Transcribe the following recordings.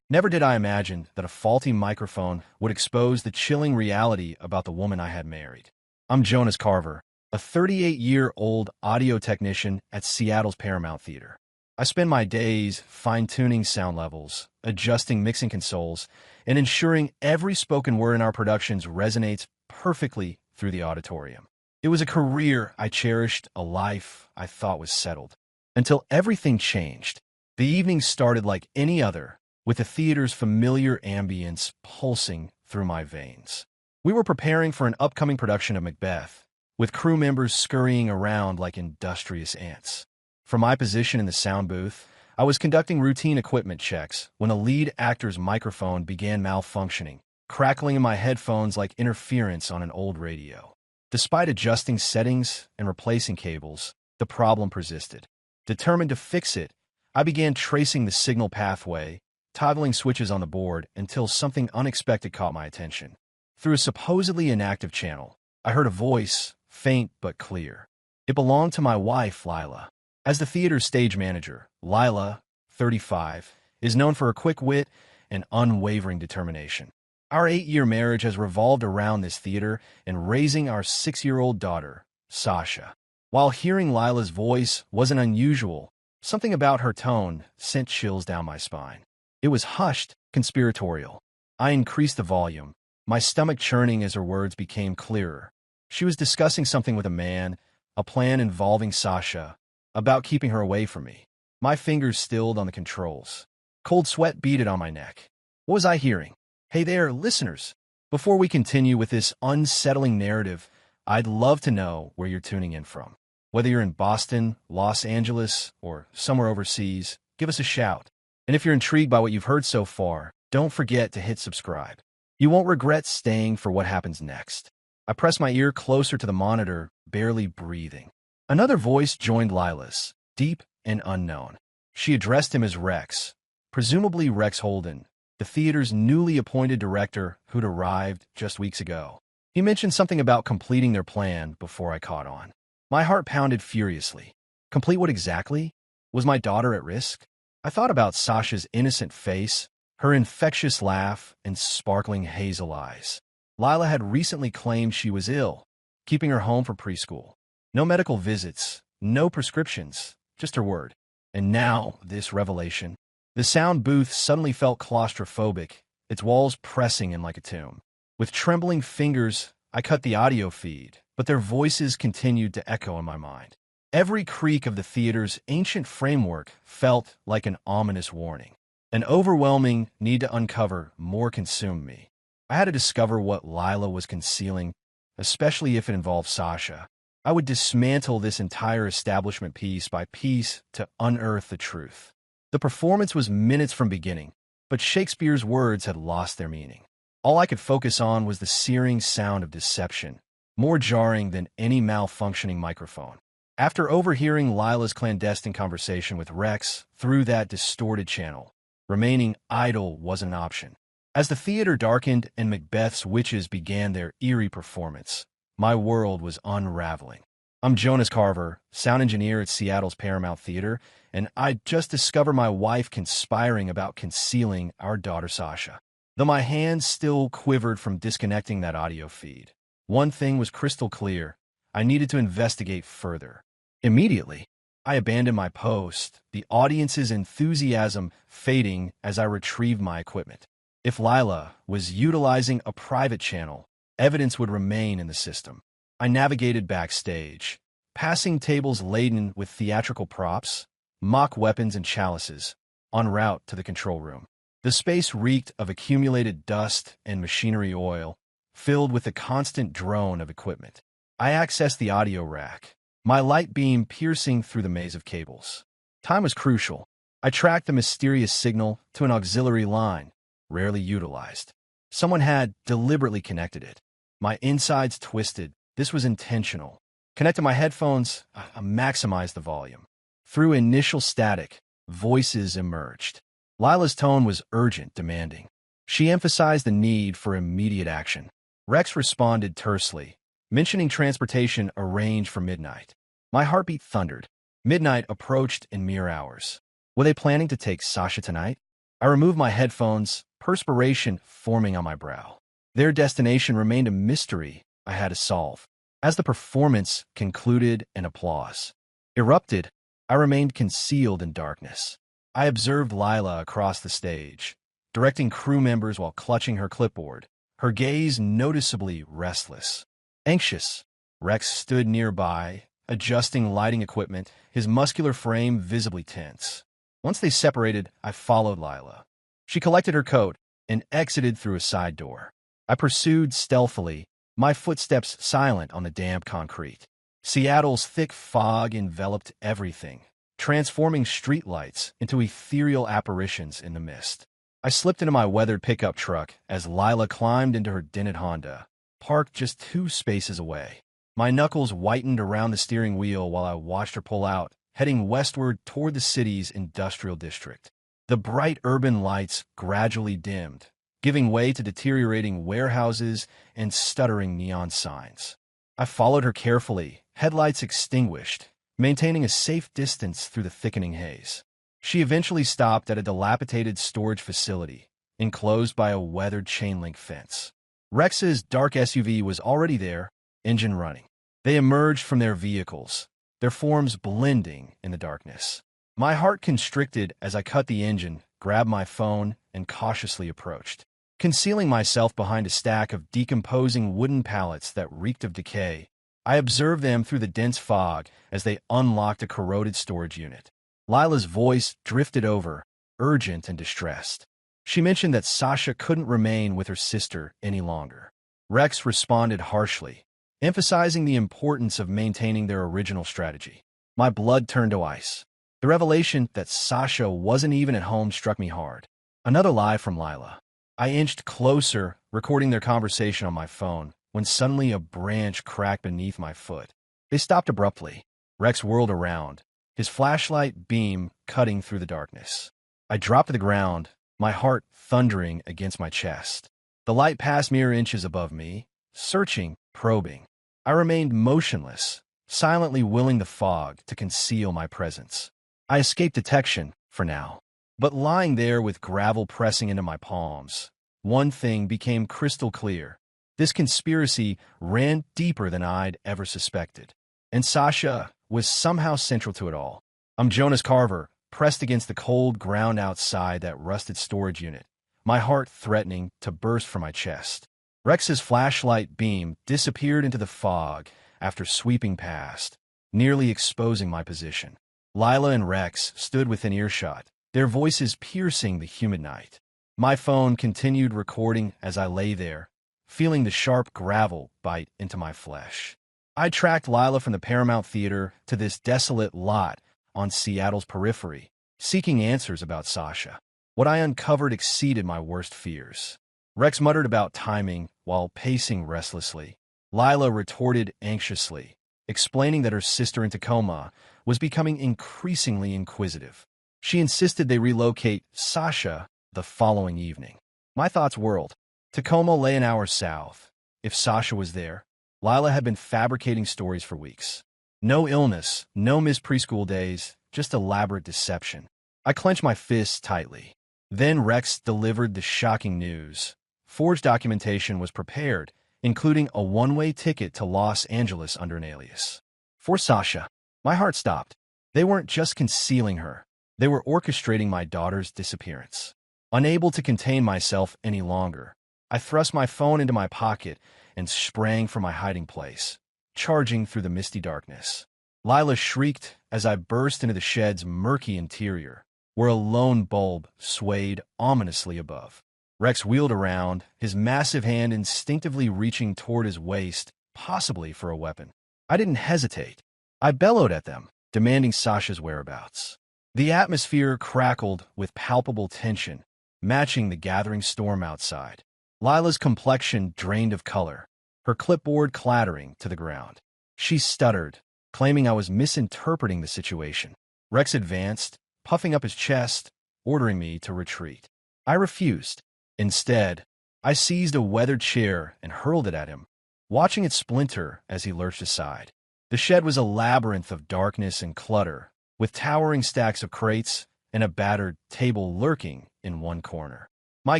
Never did I imagine that a faulty microphone would expose the chilling reality about the woman I had married. I'm Jonas Carver, a 38-year-old audio technician at Seattle's Paramount Theater. I spend my days fine-tuning sound levels, adjusting mixing consoles, and ensuring every spoken word in our productions resonates perfectly through the auditorium. It was a career I cherished, a life I thought was settled. Until everything changed. The evening started like any other, with the theater's familiar ambience pulsing through my veins. We were preparing for an upcoming production of Macbeth, with crew members scurrying around like industrious ants. From my position in the sound booth, I was conducting routine equipment checks when a lead actor's microphone began malfunctioning, crackling in my headphones like interference on an old radio. Despite adjusting settings and replacing cables, the problem persisted. Determined to fix it, I began tracing the signal pathway, toggling switches on the board until something unexpected caught my attention. Through a supposedly inactive channel, I heard a voice, faint but clear. It belonged to my wife, Lila. As the theater's stage manager, Lila, 35, is known for her quick wit and unwavering determination. Our 8-year marriage has revolved around this theater and raising our 6-year-old daughter, Sasha. While hearing Lila's voice wasn't unusual, something about her tone sent chills down my spine. It was hushed, conspiratorial. I increased the volume, my stomach churning as her words became clearer. She was discussing something with a man, a plan involving Sasha, about keeping her away from me. My fingers stilled on the controls. Cold sweat beaded on my neck. What was I hearing? Hey there, listeners. Before we continue with this unsettling narrative, I'd love to know where you're tuning in from. Whether you're in Boston, Los Angeles, or somewhere overseas, give us a shout. And if you're intrigued by what you've heard so far, don't forget to hit subscribe. You won't regret staying for what happens next. I pressed my ear closer to the monitor, barely breathing. Another voice joined Lila's, deep and unknown. She addressed him as Rex, presumably Rex Holden, the theater's newly appointed director who'd arrived just weeks ago. He mentioned something about completing their plan before I caught on. My heart pounded furiously. Complete what exactly? Was my daughter at risk? I thought about Sasha's innocent face, her infectious laugh, and sparkling hazel eyes. Lila had recently claimed she was ill, keeping her home from preschool. No medical visits, no prescriptions, just her word. And now, this revelation. The sound booth suddenly felt claustrophobic, its walls pressing in like a tomb. With trembling fingers, I cut the audio feed, but their voices continued to echo in my mind. Every creak of the theater's ancient framework felt like an ominous warning. An overwhelming need to uncover more consumed me. I had to discover what Lila was concealing, especially if it involved Sasha. I would dismantle this entire establishment piece by piece to unearth the truth. The performance was minutes from beginning, but Shakespeare's words had lost their meaning. All I could focus on was the searing sound of deception, more jarring than any malfunctioning microphone. After overhearing Lila's clandestine conversation with Rex through that distorted channel, remaining idle wasn't an option. As the theater darkened and Macbeth's witches began their eerie performance, my world was unraveling. I'm Jonas Carver, sound engineer at Seattle's Paramount Theater, and I just discovered my wife conspiring about concealing our daughter Sasha. Though my hands still quivered from disconnecting that audio feed, one thing was crystal clear. I needed to investigate further. Immediately, I abandoned my post, the audience's enthusiasm fading as I retrieved my equipment. If Lila was utilizing a private channel, evidence would remain in the system. I navigated backstage, passing tables laden with theatrical props, mock weapons and chalices, en route to the control room. The space reeked of accumulated dust and machinery oil, filled with the constant drone of equipment. I accessed the audio rack, my light beam piercing through the maze of cables. Time was crucial. I tracked the mysterious signal to an auxiliary line, rarely utilized. Someone had deliberately connected it. My insides twisted. This was intentional. Connected my headphones, I maximized the volume. Through initial static, voices emerged. Lila's tone was urgent, demanding. She emphasized the need for immediate action. Rex responded tersely, mentioning transportation arranged for midnight. My heartbeat thundered. Midnight approached in mere hours. Were they planning to take Sasha tonight? I removed my headphones, perspiration forming on my brow. Their destination remained a mystery I had to solve. As the performance concluded and applause erupted, I remained concealed in darkness. I observed Lila across the stage, directing crew members while clutching her clipboard, her gaze noticeably restless. Anxious, Rex stood nearby, adjusting lighting equipment, his muscular frame visibly tense. Once they separated, I followed Lila. She collected her coat and exited through a side door. I pursued stealthily, my footsteps silent on the damp concrete. Seattle's thick fog enveloped everything, transforming streetlights into ethereal apparitions in the mist. I slipped into my weathered pickup truck as Lila climbed into her dented Honda, parked just 2 spaces away. My knuckles whitened around the steering wheel while I watched her pull out, heading westward toward the city's industrial district. The bright urban lights gradually dimmed, giving way to deteriorating warehouses and stuttering neon signs. I followed her carefully, headlights extinguished, maintaining a safe distance through the thickening haze. She eventually stopped at a dilapidated storage facility, enclosed by a weathered chain-link fence. Rex's dark SUV was already there, engine running. They emerged from their vehicles, their forms blending in the darkness. My heart constricted as I cut the engine, grabbed my phone, and cautiously approached. Concealing myself behind a stack of decomposing wooden pallets that reeked of decay, I observed them through the dense fog as they unlocked a corroded storage unit. Lila's voice drifted over, urgent and distressed. She mentioned that Sasha couldn't remain with her sister any longer. Rex responded harshly, emphasizing the importance of maintaining their original strategy. My blood turned to ice. The revelation that Sasha wasn't even at home struck me hard. Another lie from Lila. I inched closer, recording their conversation on my phone, when suddenly a branch cracked beneath my foot. They stopped abruptly. Rex whirled around, his flashlight beam cutting through the darkness. I dropped to the ground, my heart thundering against my chest. The light passed mere inches above me, searching, probing. I remained motionless, silently willing the fog to conceal my presence. I escaped detection, for now. But lying there with gravel pressing into my palms, one thing became crystal clear. This conspiracy ran deeper than I'd ever suspected. And Sasha was somehow central to it all. I'm Jonas Carver, pressed against the cold ground outside that rusted storage unit, my heart threatening to burst from my chest. Rex's flashlight beam disappeared into the fog after sweeping past, nearly exposing my position. Lila and Rex stood within earshot, their voices piercing the humid night. My phone continued recording as I lay there, feeling the sharp gravel bite into my flesh. I tracked Lila from the Paramount Theater to this desolate lot on Seattle's periphery, seeking answers about Sasha. What I uncovered exceeded my worst fears. Rex muttered about timing while pacing restlessly. Lila retorted anxiously, explaining that her sister in Tacoma was becoming increasingly inquisitive. She insisted they relocate Sasha the following evening. My thoughts whirled. Tacoma lay an hour south. If Sasha was there, Lila had been fabricating stories for weeks. No illness, no missed preschool days, just elaborate deception. I clenched my fists tightly. Then Rex delivered the shocking news. Forged documentation was prepared, including a one-way ticket to Los Angeles under an alias. For Sasha, my heart stopped. They weren't just concealing her. They were orchestrating my daughter's disappearance. Unable to contain myself any longer, I thrust my phone into my pocket and sprang for my hiding place, charging through the misty darkness. Lila shrieked as I burst into the shed's murky interior, where a lone bulb swayed ominously above. Rex wheeled around, his massive hand instinctively reaching toward his waist, possibly for a weapon. I didn't hesitate. I bellowed at them, demanding Sasha's whereabouts. The atmosphere crackled with palpable tension, matching the gathering storm outside. Lila's complexion drained of color, her clipboard clattering to the ground. She stuttered, claiming I was misinterpreting the situation. Rex advanced, puffing up his chest, ordering me to retreat. I refused. Instead, I seized a weathered chair and hurled it at him, watching it splinter as he lurched aside. The shed was a labyrinth of darkness and clutter, with towering stacks of crates and a battered table lurking in one corner. My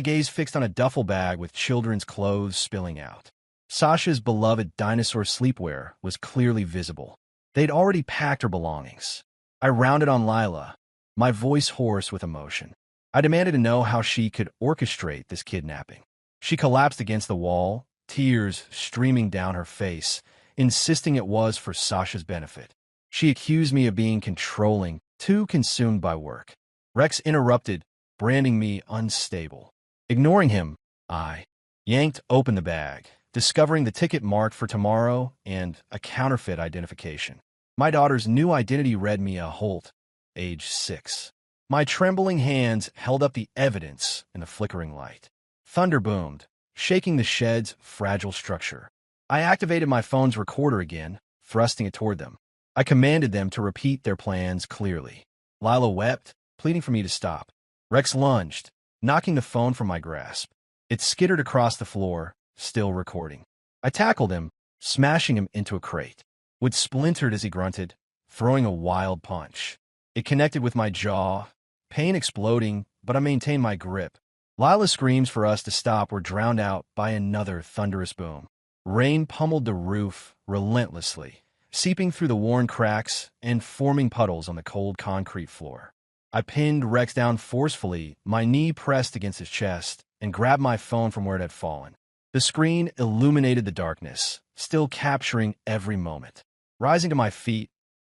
gaze fixed on a duffel bag with children's clothes spilling out. Sasha's beloved dinosaur sleepwear was clearly visible. They'd already packed her belongings. I rounded on Lila, my voice hoarse with emotion. I demanded to know how she could orchestrate this kidnapping. She collapsed against the wall, tears streaming down her face, insisting it was for Sasha's benefit. She accused me of being controlling, too consumed by work. Rex interrupted, branding me unstable. Ignoring him, I yanked open the bag, discovering the ticket marked for tomorrow and a counterfeit identification. My daughter's new identity read me a Holt, age 6. My trembling hands held up the evidence in the flickering light. Thunder boomed, shaking the shed's fragile structure. I activated my phone's recorder again, thrusting it toward them. I commanded them to repeat their plans clearly. Lila wept, pleading for me to stop. Rex lunged, knocking the phone from my grasp. It skittered across the floor, still recording. I tackled him, smashing him into a crate. Wood splintered as he grunted, throwing a wild punch. It connected with my jaw, pain exploding, but I maintained my grip. Lila's screams for us to stop were drowned out by another thunderous boom. Rain pummeled the roof relentlessly, seeping through the worn cracks and forming puddles on the cold concrete floor. I pinned Rex down forcefully, my knee pressed against his chest, and grabbed my phone from where it had fallen. The screen illuminated the darkness, still capturing every moment. Rising to my feet,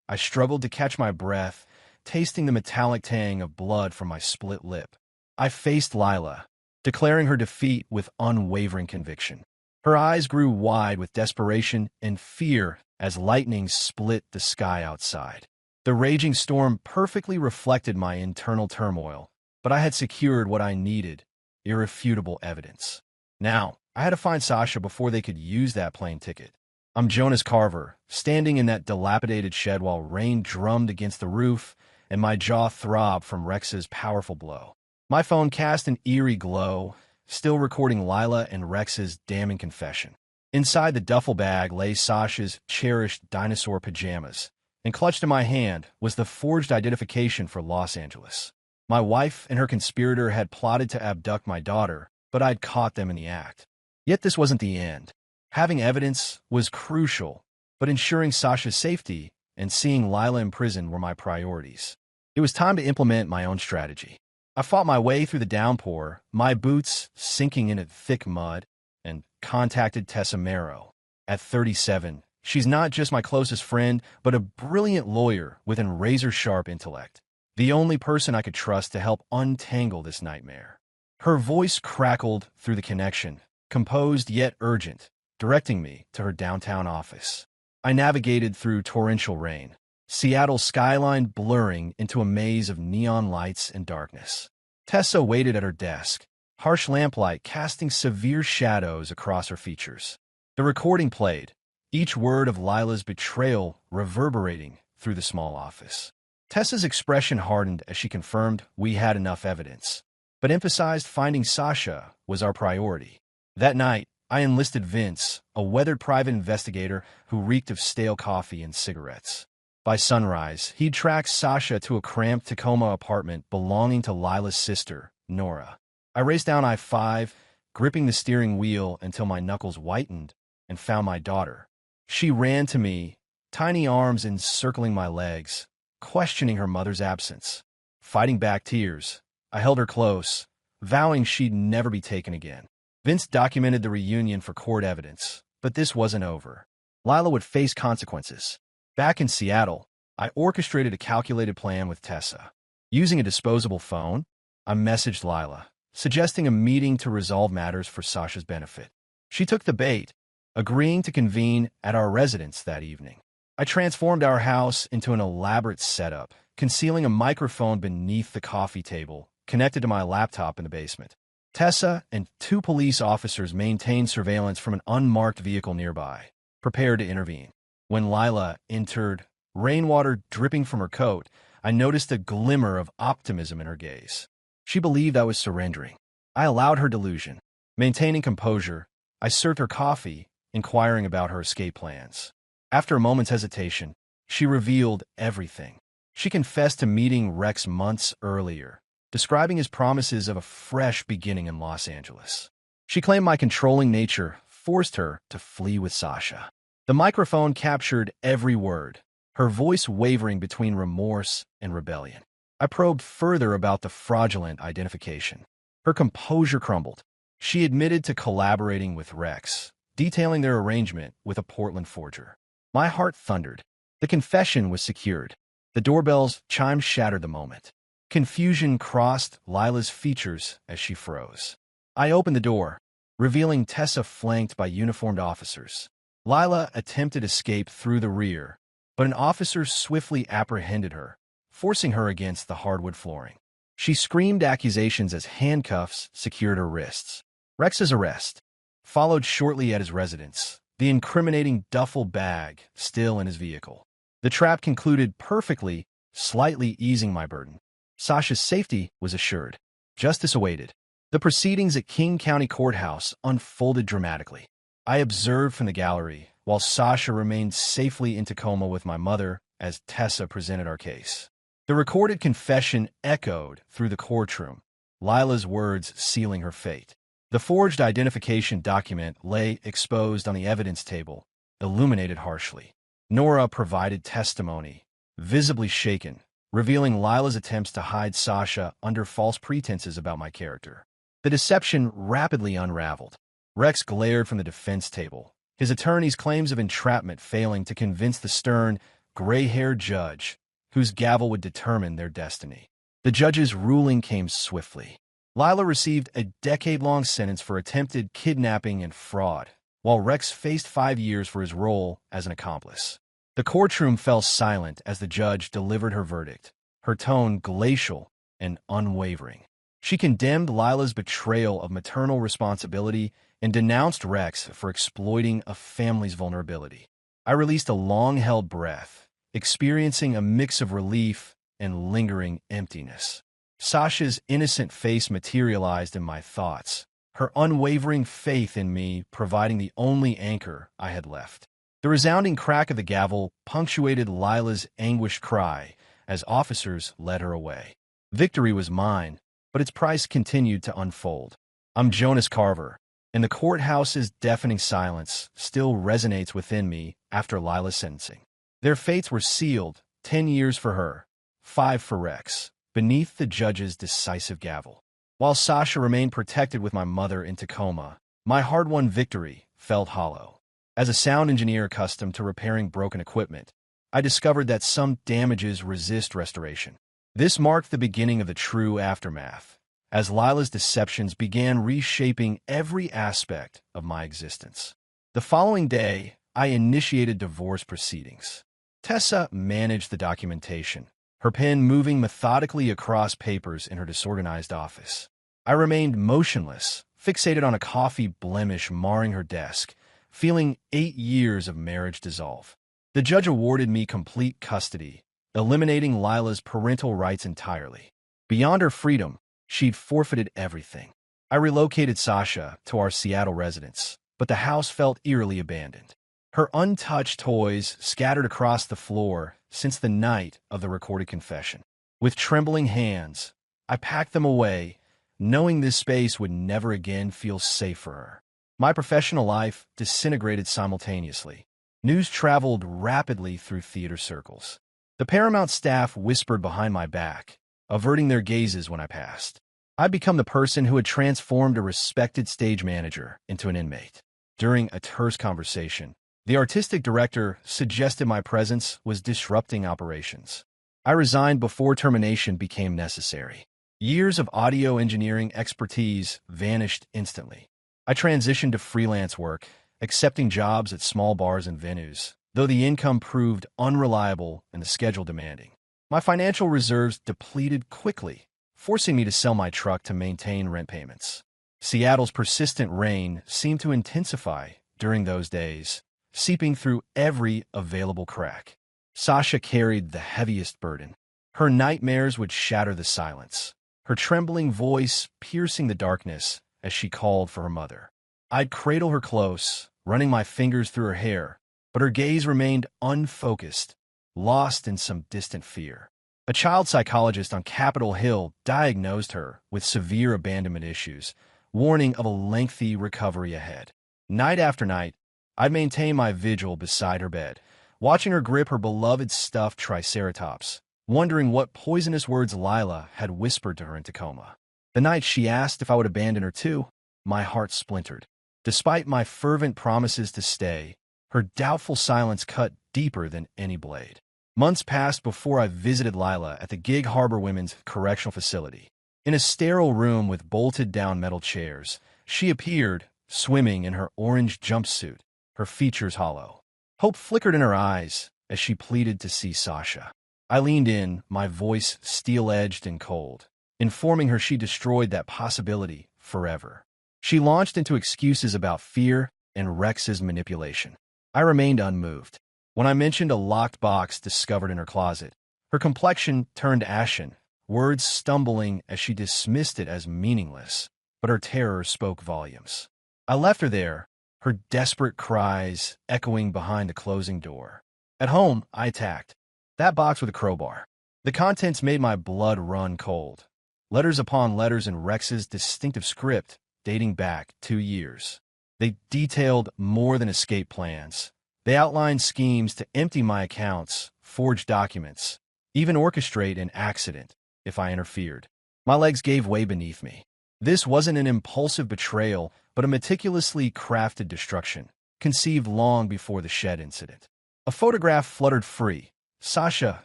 I struggled to catch my breath, tasting the metallic tang of blood from my split lip. I faced Lila, declaring her defeat with unwavering conviction. Her eyes grew wide with desperation and fear as lightning split the sky outside. The raging storm perfectly reflected my internal turmoil, but I had secured what I needed, irrefutable evidence. Now, I had to find Sasha before they could use that plane ticket. I'm Jonas Carver, standing in that dilapidated shed while rain drummed against the roof and my jaw throbbed from Rex's powerful blow. My phone cast an eerie glow, still recording Lila and Rex's damning confession. Inside the duffel bag lay Sasha's cherished dinosaur pajamas, and clutched in my hand was the forged identification for Los Angeles. My wife and her conspirator had plotted to abduct my daughter, but I'd caught them in the act. Yet this wasn't the end. Having evidence was crucial, but ensuring Sasha's safety and seeing Lila in prison were my priorities. It was time to implement my own strategy. I fought my way through the downpour, my boots sinking into thick mud, and contacted Tessa Marrow. At 37, she's not just my closest friend, but a brilliant lawyer with a razor-sharp intellect. The only person I could trust to help untangle this nightmare. Her voice crackled through the connection, composed yet urgent, directing me to her downtown office. I navigated through torrential rain, Seattle's skyline blurring into a maze of neon lights and darkness. Tessa waited at her desk, harsh lamplight casting severe shadows across her features. The recording played, each word of Lila's betrayal reverberating through the small office. Tessa's expression hardened as she confirmed we had enough evidence, but emphasized finding Sasha was our priority. That night, I enlisted Vince, a weathered private investigator who reeked of stale coffee and cigarettes. By sunrise, he'd tracked Sasha to a cramped Tacoma apartment belonging to Lila's sister, Nora. I raced down I-5, gripping the steering wheel until my knuckles whitened, and found my daughter. She ran to me, tiny arms encircling my legs, questioning her mother's absence. Fighting back tears, I held her close, vowing she'd never be taken again. Vince documented the reunion for court evidence, but this wasn't over. Lila would face consequences. Back in Seattle, I orchestrated a calculated plan with Tessa. Using a disposable phone, I messaged Lila, suggesting a meeting to resolve matters for Sasha's benefit. She took the bait, agreeing to convene at our residence that evening. I transformed our house into an elaborate setup, concealing a microphone beneath the coffee table, connected to my laptop in the basement. Tessa and 2 police officers maintained surveillance from an unmarked vehicle nearby, prepared to intervene. When Lila entered, rainwater dripping from her coat, I noticed a glimmer of optimism in her gaze. She believed I was surrendering. I allowed her delusion. Maintaining composure, I served her coffee, inquiring about her escape plans. After a moment's hesitation, she revealed everything. She confessed to meeting Rex months earlier, describing his promises of a fresh beginning in Los Angeles. She claimed my controlling nature forced her to flee with Sasha. The microphone captured every word, her voice wavering between remorse and rebellion. I probed further about the fraudulent identification. Her composure crumbled. She admitted to collaborating with Rex, detailing their arrangement with a Portland forger. My heart thundered. The confession was secured. The doorbell's chime shattered the moment. Confusion crossed Lila's features as she froze. I opened the door, revealing Tessa flanked by uniformed officers. Lila attempted escape through the rear, but an officer swiftly apprehended her, forcing her against the hardwood flooring. She screamed accusations as handcuffs secured her wrists. Rex's arrest followed shortly at his residence, the incriminating duffel bag still in his vehicle. The trap concluded perfectly, slightly easing my burden. Sasha's safety was assured. Justice awaited. The proceedings at King County Courthouse unfolded dramatically. I observed from the gallery, while Sasha remained safely in Tacoma with my mother as Tessa presented our case. The recorded confession echoed through the courtroom, Lila's words sealing her fate. The forged identification document lay exposed on the evidence table, illuminated harshly. Nora provided testimony, visibly shaken, revealing Lila's attempts to hide Sasha under false pretenses about my character. The deception rapidly unraveled. Rex glared from the defense table, his attorney's claims of entrapment failing to convince the stern, gray-haired judge, whose gavel would determine their destiny. The judge's ruling came swiftly. Lila received a decade-long sentence for attempted kidnapping and fraud, while Rex faced 5 years for his role as an accomplice. The courtroom fell silent as the judge delivered her verdict, her tone glacial and unwavering. She condemned Lila's betrayal of maternal responsibility and denounced Rex for exploiting a family's vulnerability. I released a long-held breath, experiencing a mix of relief and lingering emptiness. Sasha's innocent face materialized in my thoughts, her unwavering faith in me providing the only anchor I had left. The resounding crack of the gavel punctuated Lila's anguished cry as officers led her away. Victory was mine, but its price continued to unfold. I'm Jonas Carver, and the courthouse's deafening silence still resonates within me after Lila's sentencing. Their fates were sealed, 10 years for her, 5 for Rex, beneath the judge's decisive gavel. While Sasha remained protected with my mother in Tacoma, my hard-won victory felt hollow. As a sound engineer accustomed to repairing broken equipment, I discovered that some damages resist restoration. This marked the beginning of the true aftermath, as Lila's deceptions began reshaping every aspect of my existence. The following day, I initiated divorce proceedings. Tessa managed the documentation, her pen moving methodically across papers in her disorganized office. I remained motionless, fixated on a coffee blemish marring her desk, feeling 8 years of marriage dissolve. The judge awarded me complete custody, eliminating Lila's parental rights entirely. Beyond her freedom, she'd forfeited everything. I relocated Sasha to our Seattle residence, but the house felt eerily abandoned. Her untouched toys scattered across the floor since the night of the recorded confession. With trembling hands, I packed them away, knowing this space would never again feel safe for her. My professional life disintegrated simultaneously. News traveled rapidly through theater circles. The Paramount staff whispered behind my back, averting their gazes when I passed. I'd become the person who had transformed a respected stage manager into an inmate. During a terse conversation, the artistic director suggested my presence was disrupting operations. I resigned before termination became necessary. Years of audio engineering expertise vanished instantly. I transitioned to freelance work, accepting jobs at small bars and venues, though the income proved unreliable and the schedule demanding. My financial reserves depleted quickly, forcing me to sell my truck to maintain rent payments. Seattle's persistent rain seemed to intensify during those days, seeping through every available crack. Sasha carried the heaviest burden. Her nightmares would shatter the silence, her trembling voice piercing the darkness as she called for her mother. I'd cradle her close, running my fingers through her hair, but her gaze remained unfocused, lost in some distant fear. A child psychologist on Capitol Hill diagnosed her with severe abandonment issues, warning of a lengthy recovery ahead. Night after night, I'd maintain my vigil beside her bed, watching her grip her beloved stuffed triceratops, wondering what poisonous words Lila had whispered to her in Tacoma. The night she asked if I would abandon her too, my heart splintered. Despite my fervent promises to stay, her doubtful silence cut deeper than any blade. Months passed before I visited Lila at the Gig Harbor Women's Correctional Facility. In a sterile room with bolted-down metal chairs, she appeared, swimming in her orange jumpsuit, her features hollow. Hope flickered in her eyes as she pleaded to see Sasha. I leaned in, my voice steel-edged and cold, informing her she destroyed that possibility forever. She launched into excuses about fear and Rex's manipulation. I remained unmoved. When I mentioned a locked box discovered in her closet, her complexion turned ashen, words stumbling as she dismissed it as meaningless, but her terror spoke volumes. I left her there, her desperate cries echoing behind the closing door. At home, I attacked. That box with a crowbar. The contents made my blood run cold. Letters upon letters in Rex's distinctive script dating back 2 years. They detailed more than escape plans. They outlined schemes to empty my accounts, forge documents, even orchestrate an accident if I interfered. My legs gave way beneath me. This wasn't an impulsive betrayal, but a meticulously crafted destruction, conceived long before the shed incident. A photograph fluttered free, Sasha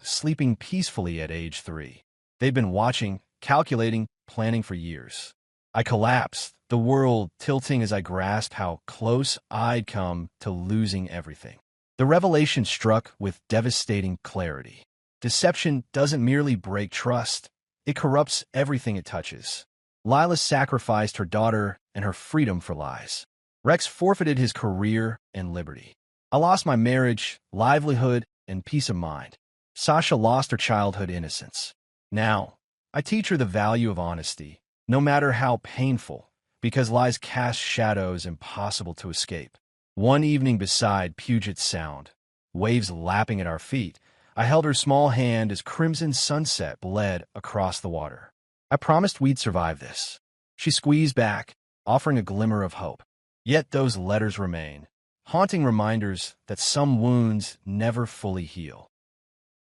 sleeping peacefully at age 3. They'd been watching, calculating, planning for years. I collapsed, the world tilting as I grasped how close I'd come to losing everything. The revelation struck with devastating clarity. Deception doesn't merely break trust, it corrupts everything it touches. Lila sacrificed her daughter and her freedom for lies. Rex forfeited his career and liberty. I lost my marriage, livelihood, and peace of mind. Sasha lost her childhood innocence. Now, I teach her the value of honesty, no matter how painful, because lies cast shadows impossible to escape. One evening beside Puget Sound, waves lapping at our feet, I held her small hand as crimson sunset bled across the water. I promised we'd survive this. She squeezed back, offering a glimmer of hope. Yet those letters remain, haunting reminders that some wounds never fully heal.